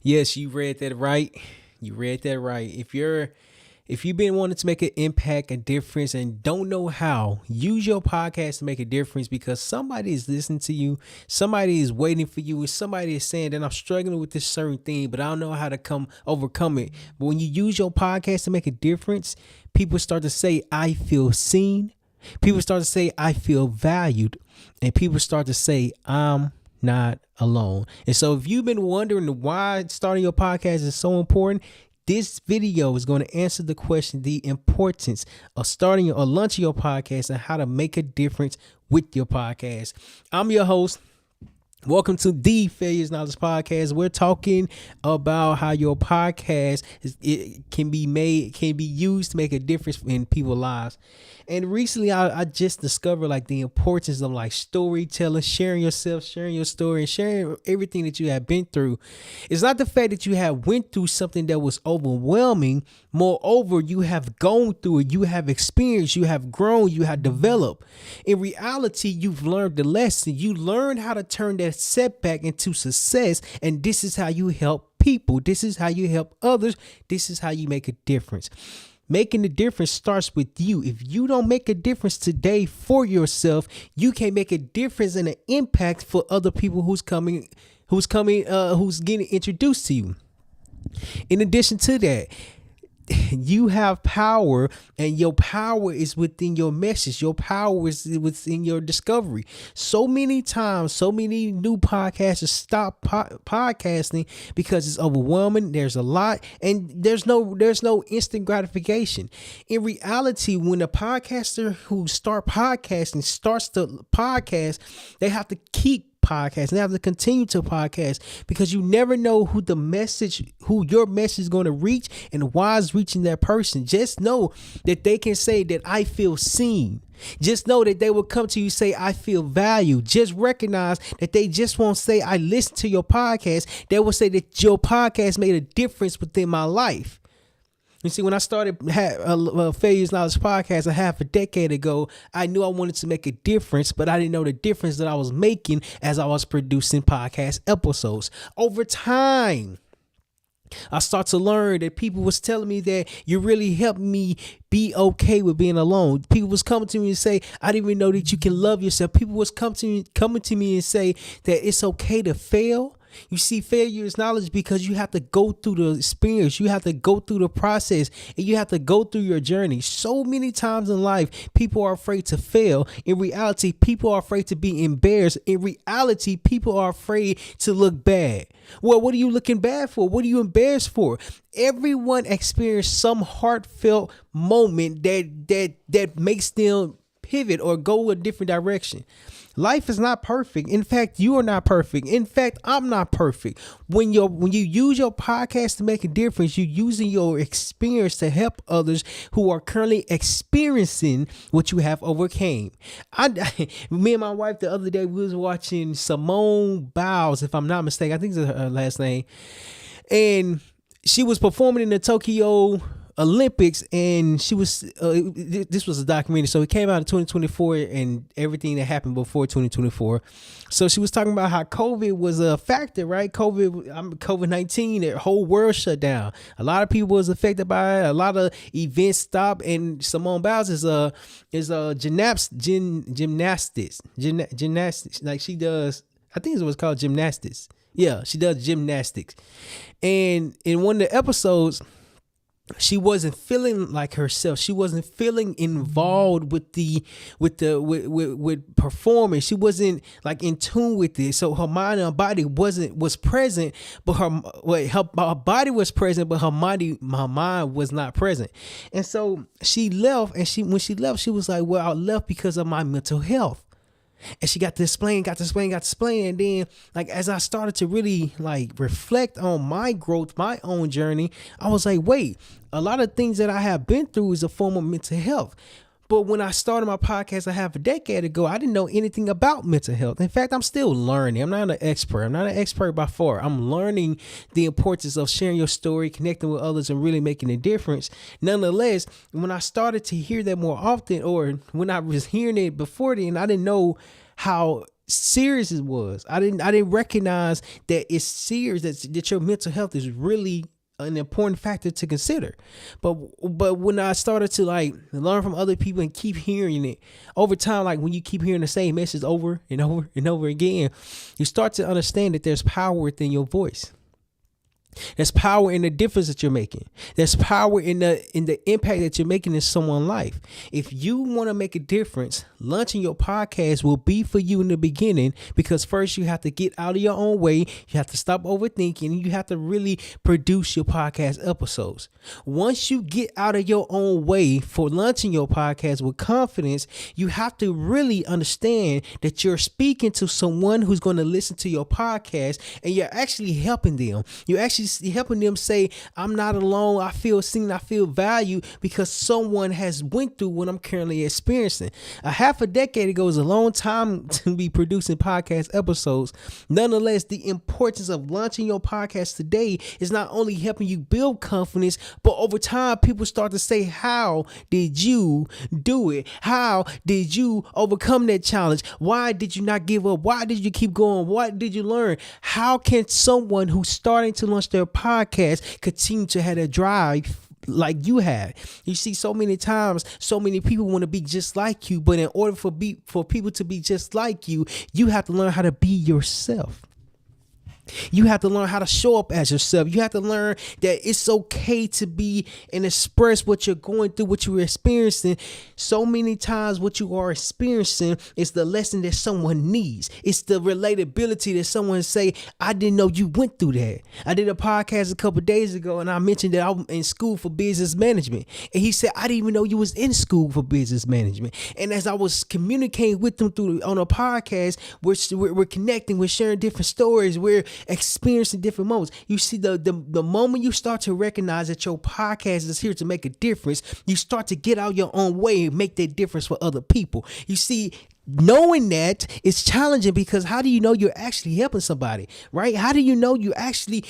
Yes, you read that right. You read that right. If you've been wanting to make an impact, a difference, and don't know how, use your podcast to make a difference because somebody is listening to you, somebody is waiting for you, and somebody is saying that I'm struggling with this certain thing, but I don't know how to come overcome it. But when you use your podcast to make a difference, people start to say, I feel seen. People start to say, I feel valued. And people start to say, I'm not alone. And so if you've been wondering why starting your podcast is so important, this video is going to answer the question, the importance of starting or launching your podcast and how to make a difference with your podcast. I'm your host. Welcome to the Failures Knowledge Podcast. We're talking about how your podcast can be used to make a difference in people's lives. And recently, I just discovered like the importance of like storytelling, sharing yourself, sharing your story, and sharing everything that you have been through. It's not the fact that you have went through something that was overwhelming. Moreover, you have gone through it, you have experienced, you have grown, you have developed. In reality, you've learned the lesson. You learned how to turn that setback into success, and this is how you help people. This is how you help others. This is how you make a difference. Making the difference starts with you. If you don't make a difference today for yourself, you can't make a difference and an impact for other people who's getting introduced to you. In addition to that, you have power, and your power is within your message. Your power is within your discovery. So many times, so many new podcasters stop podcasting because it's overwhelming. There's a lot, and there's no instant gratification. In reality, when a podcaster who starts to podcast, they have to keep podcast and have to continue to podcast because you never know who your message is going to reach and why it's reaching that person. Just know that they can say that I feel seen. Just know that they will come to you say I feel valued. Just recognize that they just won't say I listen to your podcast. They will say that your podcast made a difference within my life. You see, when I started Failures Knowledge Podcast a half a decade ago, I knew I wanted to make a difference, but I didn't know the difference that I was making as I was producing podcast episodes. Over time, I start to learn that people was telling me that you really helped me be okay with being alone. People was coming to me and say, I didn't even know that you can love yourself. People was coming to me and say that it's okay to fail. You see, failure is knowledge because you have to go through the experience. You have to go through the process, and you have to go through your journey. So many times in life, people are afraid to fail. In reality, people are afraid to be embarrassed. In reality, people are afraid to look bad. Well, what are you looking bad for? What are you embarrassed for? Everyone experienced some heartfelt moment that makes them pivot or go a different direction. Life is not perfect. In fact, you are not perfect. In fact, I'm not perfect. When you use your podcast to make a difference, you're using your experience to help others who are currently experiencing what you have overcame. Me and my wife the other day, we was watching Simone Biles, if I'm not mistaken. I think it's her last name. And she was performing in the Tokyo Olympics, and she was this was a documentary, so it came out in 2024 and everything that happened before 2024. So she was talking about how COVID was a factor, right? COVID-19, the whole world shut down. A lot of people was affected by it. A lot of events stopped, and Simone Biles is gymnastics. Like she does, I think it was called gymnastics. Yeah, she does gymnastics. And in one of the episodes, she wasn't feeling like herself. She wasn't feeling involved with performing. She wasn't like in tune with it. So her mind and her body was present, but her body was present, but her mind was not present. And so she left. And when she left, she was like, "Well, I left because of my mental health." And she got to explain. And then like, as I started to really like reflect on my growth, my own journey, I was like, wait, a lot of things that I have been through is a form of mental health. But when I started my podcast a half a decade ago, I didn't know anything about mental health. In fact, I'm still learning. I'm not an expert by far. I'm learning the importance of sharing your story, connecting with others, and really making a difference. Nonetheless, when I started to hear that more often, or when I was hearing it before then, I didn't know how serious it was. I didn't recognize that it's serious, that your mental health is really an important factor to consider. But when I started to like learn from other people and keep hearing it over time, like when you keep hearing the same message over and over and over again, you start to understand that there's power within your voice. There's power in the difference that you're making. There's power in the impact that you're making in someone's life. If you want to make a difference, launching your podcast will be for you in the beginning, because first you have to get out of your own way. You have to stop overthinking, and you have to really produce your podcast episodes. Once you get out of your own way for launching your podcast with confidence, you have to really understand that you're speaking to someone who's going to listen to your podcast, and you're actually helping them. You're actually helping them say, I'm not alone. I feel seen. I feel valued because someone has went through what I'm currently experiencing. A half a decade ago is a long time to be producing podcast episodes. Nonetheless, the importance of launching your podcast today is not only helping you build confidence, but over time, people start to say, how did you do it? How did you overcome that challenge? Why did you not give up? Why did you keep going? What did you learn? How can someone who's starting to launch their podcast continue to have a drive like you have? You see, so many times, so many people want to be just like you, but in order for people to be just like you, you have to learn how to be yourself. You have to learn how to show up as yourself. You have to learn that it's okay to be and express what you're going through, what you're experiencing. So many times what you are experiencing is the lesson that someone needs. It's the relatability that someone say, I didn't know you went through that. I did a podcast a couple of days ago, and I mentioned that I'm in school for business management. And he said, I didn't even know you was in school for business management. And as I was communicating with them on a podcast, we're connecting, we're sharing different stories, we're experiencing different moments. You see, the moment you start to recognize that your podcast is here to make a difference, you start to get out your own way and make that difference for other people. You see, knowing that is challenging, because how do you know you're actually helping somebody, right? How do you know you're actually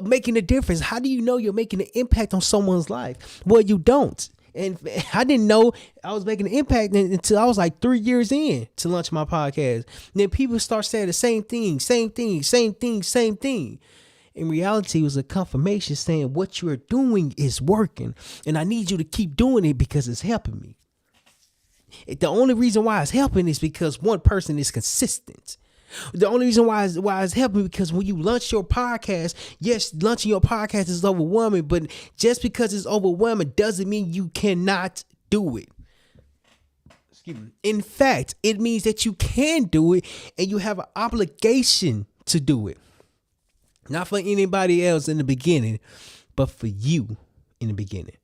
making a difference? How do you know you're making an impact on someone's life? Well, you don't. And I didn't know I was making an impact until I was like 3 years in to launch my podcast. And then people start saying the same thing. In reality, it was a confirmation saying what you're doing is working. And I need you to keep doing it because it's helping me. The only reason why it's helping is because one person is consistent. The only reason why it's helping, because when you launch your podcast, yes, launching your podcast is overwhelming, but just because it's overwhelming doesn't mean you cannot do it. Excuse me. In fact, it means that you can do it, and you have an obligation to do it. Not for anybody else in the beginning, but for you in the beginning.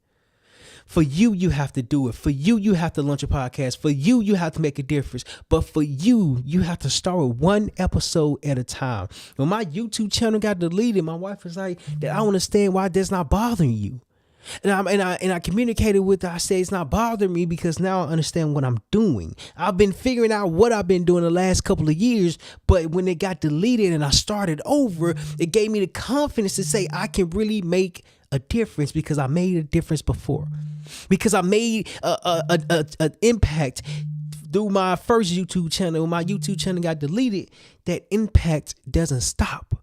For you, you have to do it. For you, you have to launch a podcast. For you, you have to make a difference. But for you, you have to start with one episode at a time. When my YouTube channel got deleted, my wife was like, I don't understand why that's not bothering you. And I communicated with her. I said, it's not bothering me because now I understand what I'm doing. I've been figuring out what I've been doing the last couple of years, but when it got deleted and I started over, it gave me the confidence to say I can really make a difference because I made a difference before. Because I made an impact through my first YouTube channel. When my YouTube channel got deleted, that impact doesn't stop.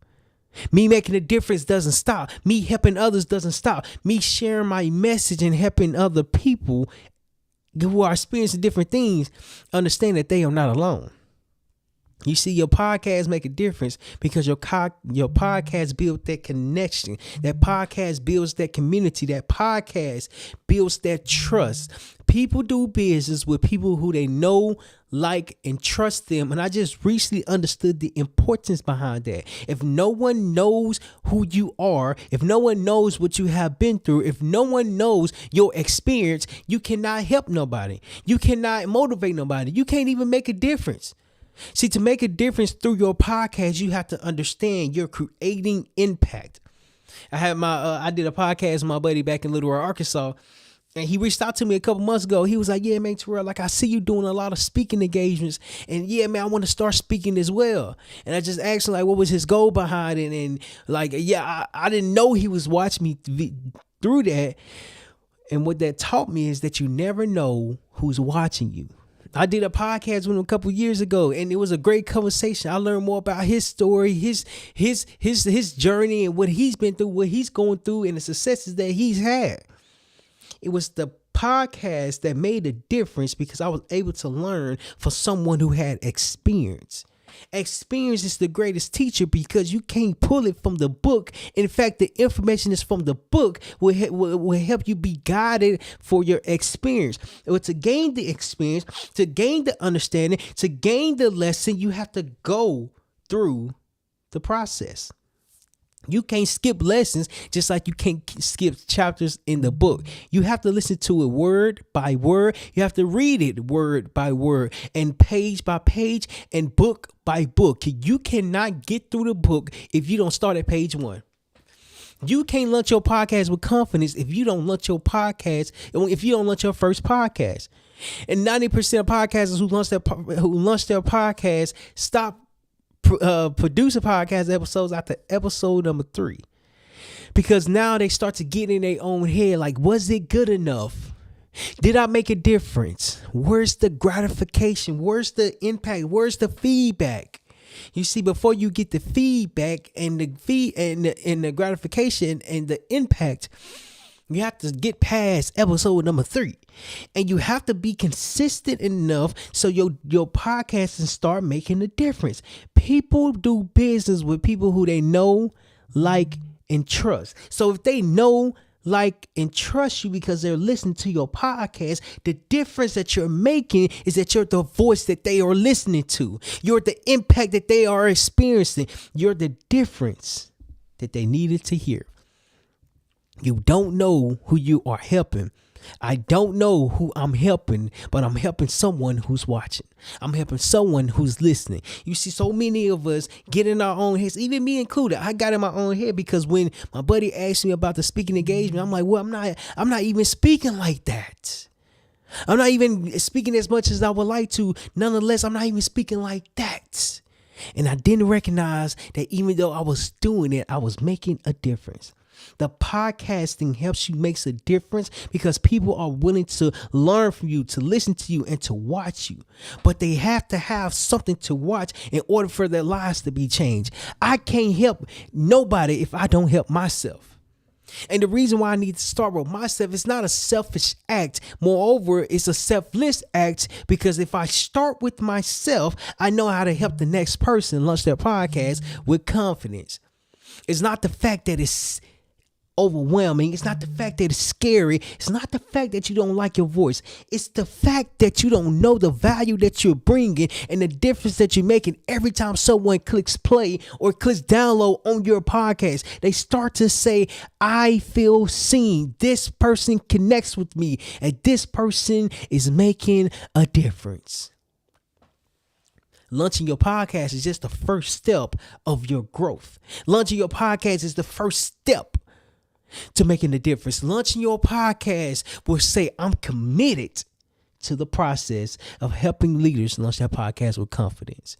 Me making a difference doesn't stop. Me helping others doesn't stop. Me sharing my message and helping other people who are experiencing different things understand that they are not alone. You see, your podcast make a difference because your podcast builds that connection. That podcast builds that community. That podcast builds that trust. People do business with people who they know, like, and trust them. And I just recently understood the importance behind that. If no one knows who you are, if no one knows what you have been through, if no one knows your experience, you cannot help nobody. You cannot motivate nobody. You can't even make a difference. See, to make a difference through your podcast, you have to understand you're creating impact. I did a podcast with my buddy back in Little Rock, Arkansas, and he reached out to me a couple months ago. He was like, yeah, man, Terrell, like I see you doing a lot of speaking engagements, and yeah, man, I want to start speaking as well. And I just asked him, like, what was his goal behind it? And like, yeah, I didn't know he was watching me through that. And what that taught me is that you never know who's watching you. I did a podcast with him a couple years ago, and it was a great conversation. I learned more about his story, his journey, and what he's been through, what he's going through, and the successes that he's had. It was the podcast that made a difference because I was able to learn from someone who had experience. Experience is the greatest teacher because you can't pull it from the book. In fact, the information is from the book will help you be guided for your experience. Or to gain the experience, to gain the understanding, to gain the lesson, you have to go through the process. You can't skip lessons just like you can't skip chapters in the book. You have to listen to it word by word. You have to read it word by word and page by page and book by book. You cannot get through the book if you don't start at page 1. You can't launch your podcast with confidence if you don't launch your podcast, if you don't launch your first podcast. And 90% of podcasters who launch their podcast stop producing podcast episodes after episode number 3, because now they start to get in their own head like, was it good enough? Did I make a difference? Where's the gratification? Where's the impact? Where's the feedback? You see, before you get the feedback and the gratification and the impact, you have to get past episode number 3, and you have to be consistent enough so your podcast can start making a difference. People do business with people who they know, like, and trust. So if they know, like, and trust you because they're listening to your podcast, the difference that you're making is that you're the voice that they are listening to. You're the impact that they are experiencing. You're the difference that they needed to hear. You don't know who you are helping. I don't know who I'm helping, but I'm helping someone who's watching. I'm helping someone who's listening. You see, so many of us get in our own heads, even me included. I got in my own head because when my buddy asked me about the speaking engagement, I'm like, well, I'm not even speaking like that. I'm not even speaking as much as I would like to. Nonetheless, I'm not even speaking like that. And I didn't recognize that even though I was doing it, I was making a difference. The podcasting helps you makes a difference because people are willing to learn from you, to listen to you, and to watch you. But they have to have something to watch in order for their lives to be changed. I can't help nobody if I don't help myself. And the reason why I need to start with myself is not a selfish act. Moreover, it's a selfless act because if I start with myself, I know how to help the next person launch their podcast with confidence. It's not the fact that it's overwhelming. It's not the fact that it's scary. It's not the fact that you don't like your voice. It's the fact that you don't know the value that you're bringing and the difference that you're making every time someone clicks play or clicks download on your podcast. They start to say, I feel seen. This person connects with me and this person is making a difference. Launching your podcast is just the first step of your growth. Launching your podcast is the first step to making a difference. Launching your podcast will say, I'm committed to the process of helping leaders launch their podcast with confidence.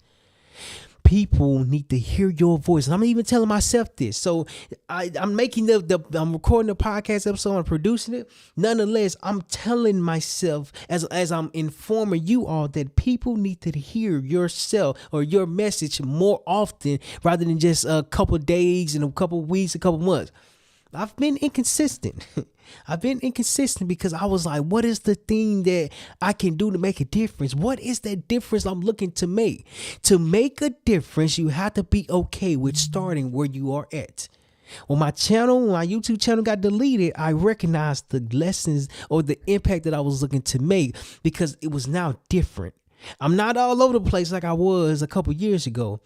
People need to hear your voice. And I'm even telling myself this. So I'm making I'm recording the podcast episode, I'm producing it. Nonetheless, I'm telling myself as I'm informing you all that people need to hear yourself or your message more often rather than just a couple days and a couple weeks, a couple months. I've been inconsistent. Because I was like, what is the thing that I can do to make a difference? What is that difference I'm looking to make? To make a difference, you have to be okay with starting where you are at. When my YouTube channel got deleted, I recognized the lessons or the impact that I was looking to make because it was now different. I'm not all over the place like I was a couple years ago.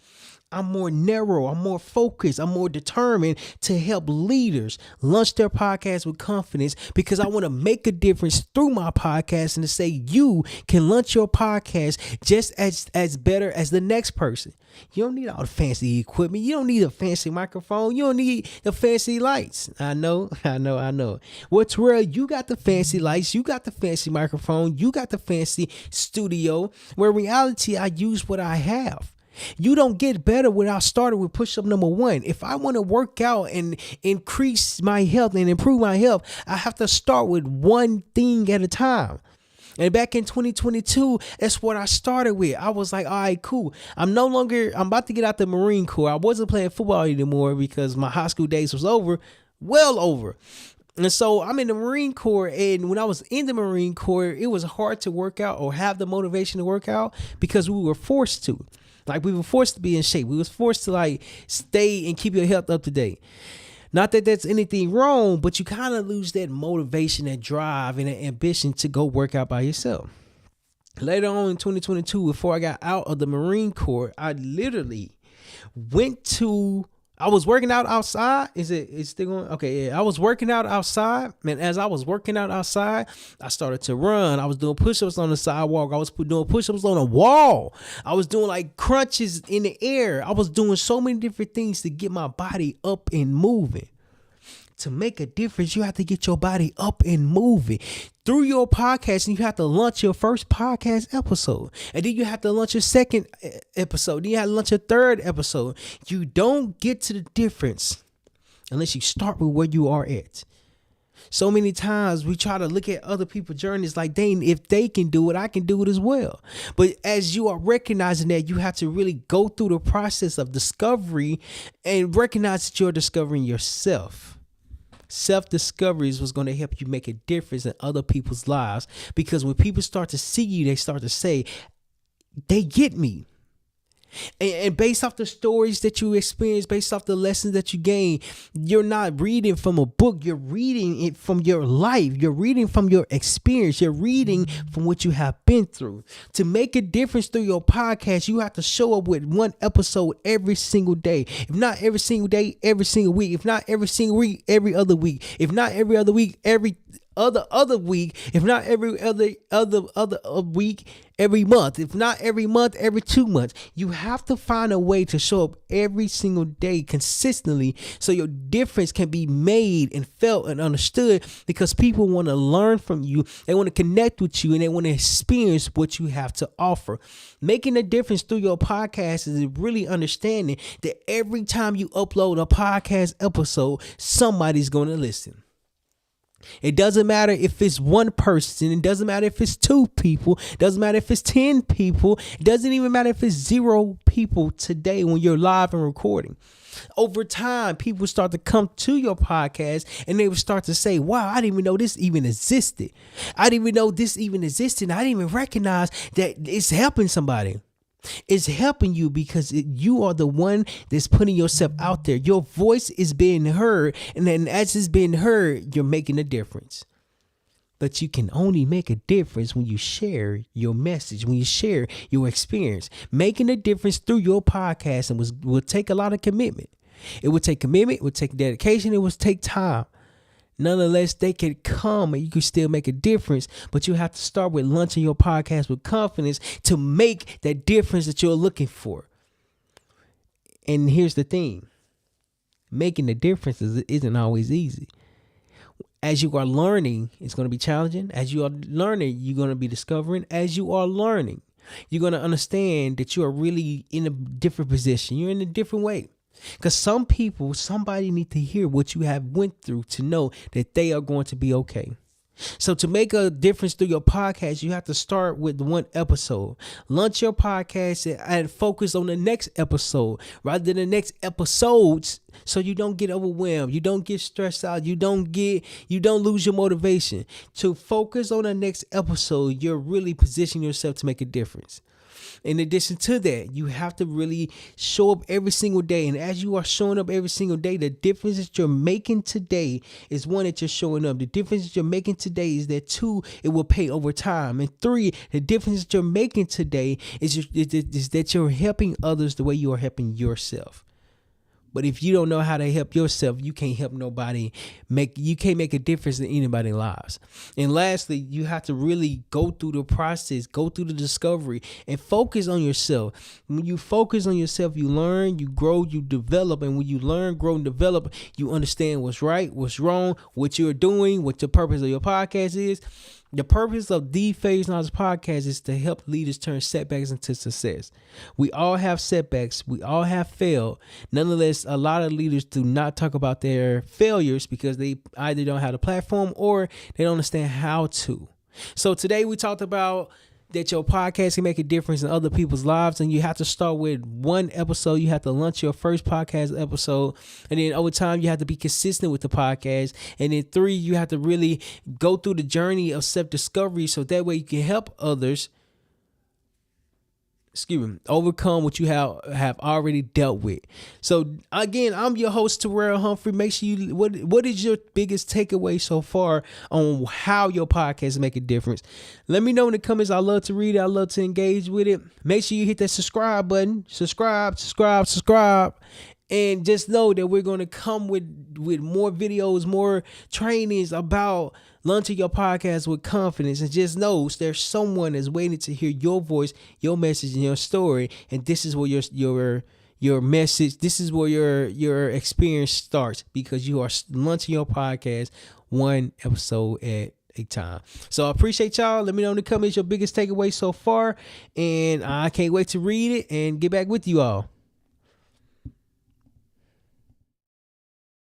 I'm more narrow, I'm more focused, I'm more determined to help leaders launch their podcast with confidence because I want to make a difference through my podcast and to say you can launch your podcast just as better as the next person. You don't need all the fancy equipment. You don't need a fancy microphone. You don't need the fancy lights. I know. Well, Terrell, you got the fancy lights. You got the fancy microphone. You got the fancy studio. Where in reality, I use what I have. You don't get better without starting with push-up number 1. If I want to work out and increase my health and improve my health, I have to start with one thing at a time. And back in 2022, that's what I started with. I was like, all right, cool. I'm about to get out the Marine Corps. I wasn't playing football anymore because my high school days was over, well over. And so I'm in the Marine Corps, and when I was in the Marine Corps, it was hard to work out or have the motivation to work out because we were forced to. Like, we were forced to be in shape. We was forced to like stay and keep your health up to date. Not that that's anything wrong, but you kind of lose that motivation, that drive, and that ambition to go work out by yourself. Later on in 2022, before I got out of the Marine Corps, I literally I was working out outside. It's still going? Okay, yeah. I was working out outside. And as I was working out outside, I started to run. I was doing push-ups on the sidewalk. I was doing push-ups on a wall. I was doing like crunches in the air. I was doing so many different things to get my body up and moving. To make a difference, you have to get your body up and moving. Through your podcast, and you have to launch your first podcast episode. And then you have to launch your second episode. Then you have to launch your third episode. You don't get to the difference unless you start with where you are at. So many times we try to look at other people's journeys like, dang, if they can do it, I can do it as well. But as you are recognizing that, you have to really go through the process of discovery and recognize that you're discovering yourself. Self-discovery is what's going to help you make a difference in other people's lives, because when people start to see you, they start to say, they get me. And based off the stories that you experience, based off the lessons that you gain, you're not reading from a book. You're reading it from your life. You're reading from your experience. You're reading from what you have been through. To make a difference through your podcast, you have to show up with one episode every single day. If not every single day, every single week. If not every single week, every other week. If not every other week, every other week. If not every other week, every month. If not every month, every 2 months. You have to find a way to show up every single day consistently so your difference can be made and felt and understood, because people want to learn from you. They want to connect with you, and they want to experience what you have to offer. Making a difference through your podcast is really understanding that every time you upload a podcast episode, somebody's going to listen. It doesn't matter if it's one person. It doesn't matter if it's 2 people. It doesn't matter if it's 10 people. It doesn't even matter if it's 0 people today when you're live and recording. Over time, people start to come to your podcast and they will start to say, wow, I didn't even know this even existed. I didn't even know this even existed. I didn't even recognize that it's helping somebody. It's helping you because you are the one that's putting yourself out there. Your voice is being heard, and then as it's being heard, you're making a difference. But you can only make a difference when you share your message, when you share your experience. Making a difference through your podcast and will take a lot of commitment. It will take commitment, it will take dedication, it will take time. Nonetheless, they can come and you can still make a difference, but you have to start with launching your podcast with confidence to make that difference that you're looking for. And here's the thing. Making a difference isn't always easy. As you are learning, it's going to be challenging. As you are learning, you're going to be discovering. As you are learning, you're going to understand that you are really in a different position. You're in a different way. Because somebody need to hear what you have went through to know that they are going to be okay. So to make a difference through your podcast, you have to start with one episode. Launch your podcast and focus on the next episode rather than the next episodes, so you don't get overwhelmed. You don't get stressed out. You don't lose your motivation. To focus on the next episode, you're really positioning yourself to make a difference. In addition to that, you have to really show up every single day. And as you are showing up every single day, the difference that you're making today is, 1, that you're showing up. The difference that you're making today is that 2, it will pay over time. And 3, the difference that you're making today is that you're helping others the way you are helping yourself. But if you don't know how to help yourself, you can't help nobody. You can't make a difference in anybody's lives. And lastly, you have to really go through the process, go through the discovery, and focus on yourself. When you focus on yourself, you learn, you grow, you develop. And when you learn, grow, and develop, you understand what's right, what's wrong, what you're doing, what the purpose of your podcast is. The purpose of the Phase Knowledge Podcast is to help leaders turn setbacks into success. We all have setbacks. We all have failed. Nonetheless, a lot of leaders do not talk about their failures because they either don't have the platform or they don't understand how to. So today we talked about that your podcast can make a difference in other people's lives, and you have to start with one episode. You have to launch your first podcast episode, and then over time you have to be consistent with the podcast, and then 3, you have to really go through the journey of self-discovery so that way you can help others overcome what you have already dealt with. So again, I'm your host, Terryl Humphrey. Make sure you, what is your biggest takeaway so far on how your podcast make a difference? Let me know in the comments. I love to read it. I love to engage with it. Make sure you hit that subscribe button. Subscribe. And just know that we're going to come with more videos, more trainings about launching your podcast with confidence. And just know there's someone that's waiting to hear your voice, your message, and your story. And this is where your message, this is where your experience starts, because you are launching your podcast one episode at a time. So I appreciate y'all. Let me know in the comments your biggest takeaway so far. And I can't wait to read it and get back with you all.